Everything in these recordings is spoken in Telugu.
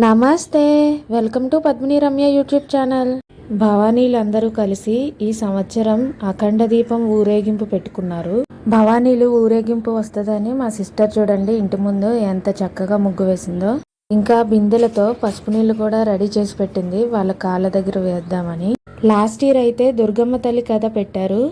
నమస్తే, welcome to Padmini Ramya YouTube channel. భవానీలందరూ కలిసి ఈ సంవత్సరం అఖండ దీపం ఊరేగింపు పెట్టుకున్నారు. భవానీలు ఊరేగింపు వస్తుందని మా సిస్టర్ చూడండి ఇంటి ముందు ఎంత చక్కగా ముగ్గు వేసిందో. ఇంకా బిందెలతో పసుపు నీళ్లు కూడా రెడీ చేసి పెట్టింది వాళ్ళ కాళ్ళ దగ్గర వేద్దామని. లాస్ట్ ఇయర్ అయితే దుర్గమ్మ తల్లి కథ పెట్టారు,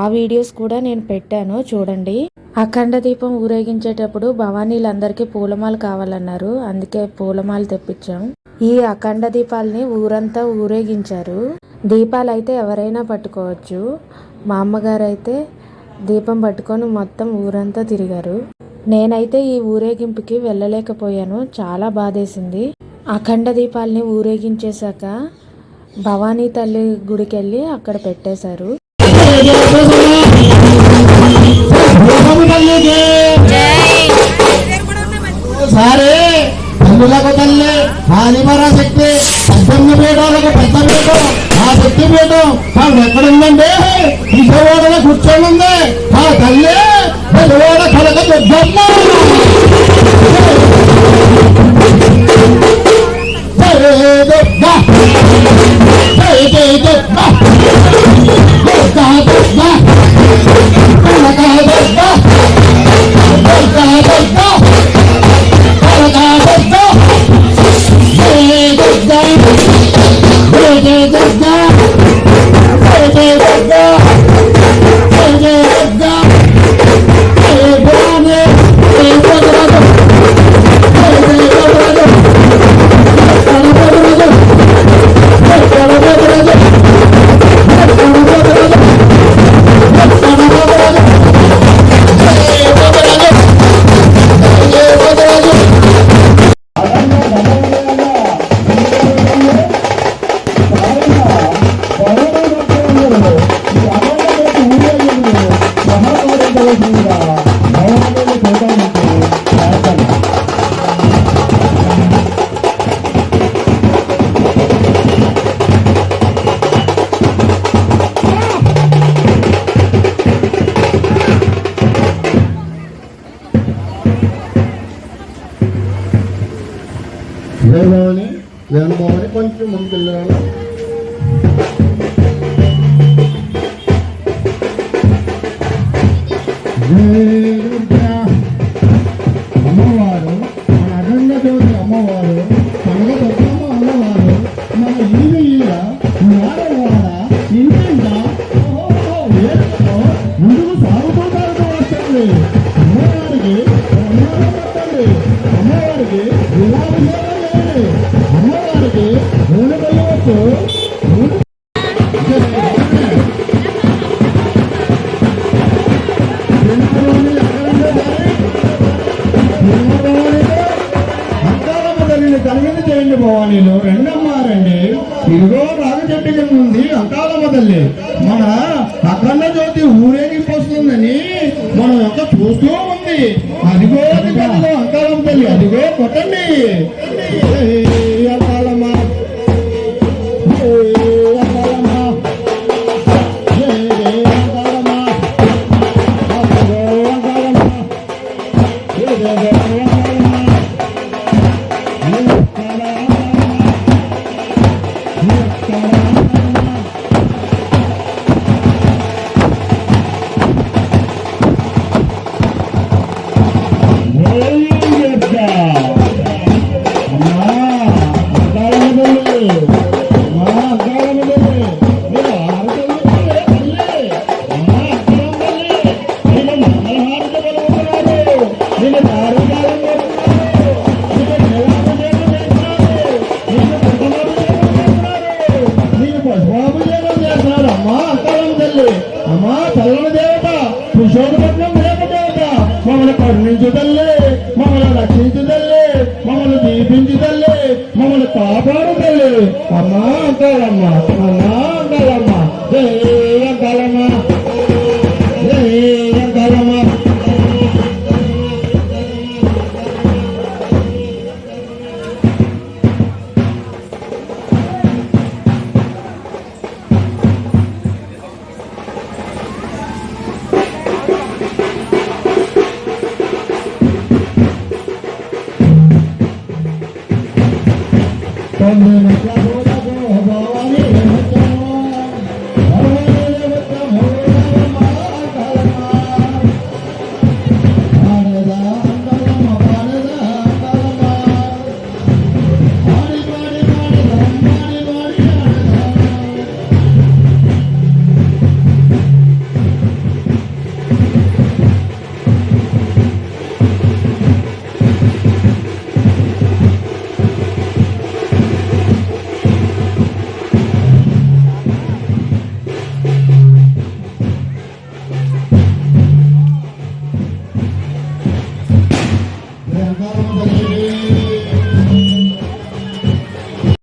ఆ వీడియోస్ కూడా నేను పెట్టాను చూడండి. అఖండ దీపం ఊరేగించేటప్పుడు భవానీలందరికీ పూలమాల కావాలన్నారు, అందుకే పూలమాల తెప్పించాం. ఈ అఖండ దీపాలని ఊరంతా ఊరేగించారు. దీపాలు అయితే ఎవరైనా పట్టుకోవచ్చు. మా అమ్మగారు అయితే దీపం పట్టుకొని మొత్తం ఊరంతా తిరిగారు. నేనైతే ఈ ఊరేగింపుకి వెళ్ళలేకపోయాను, చాలా బాధేసింది. అఖండ దీపాలని ఊరేగించేశాక భవానీ తల్లి గుడికి వెళ్ళి అక్కడ పెట్టేశారు. సారే తల్లులకు తల్లి ఆదిమరా శక్తి పెద్ద పీఠాలకు పెద్ద పీఠం ఆ శక్తి పీఠం మాకు ఎక్కడుందండి? విజయవాడలో కూర్చొని ఉంది ఆ తల్లి విజయవాడ కలక దుర్గమ్మ. వేణుభవని కొంచెం ముందుకెళ్ళాను. అమ్మవారు మన అఖండ జ్యోతి అమ్మవారు కనక దుర్గమ్మ అమ్మవారు మన ఈవి ఈల వాడ ఇంటింట ముందుకు సాగుతుంటారు వస్తుంది. అమ్మవారికి వస్తుంది, అమ్మవారికి అమ్మవారికి నూనె వెళ్ళవచ్చు. కలిగింది చేయండి భవానీలు రెండమ్మారండి. ఇదిగో రాగ చెట్టు కింద ఉంది అంకాలమ్మ తల్లి. మన అఖండ జ్యోతి ఊరేగింపు వస్తుందని మనం యొక్క చూస్తూ ఉంది. అదిగో అంకాలమ్మ తల్లి, అదిగో కొట్టండి అంకాలమ్మ. అమ్మా చల్లని దేవత, పురుషోత్తపట్నం దేవత, మమ్మల్ని కరుణించుదల్లే, మమ్మల్ని రక్షించుదల్లే, మమ్మల్ని దీపించుదల్లే, మమ్మల్ని కాపాడుదల్లే. అమ్మా అంటారమ్మ, అమ్మా అంటారమ్మ, జై అంటారమ్మ, జై అంటారమ్మ. పొందును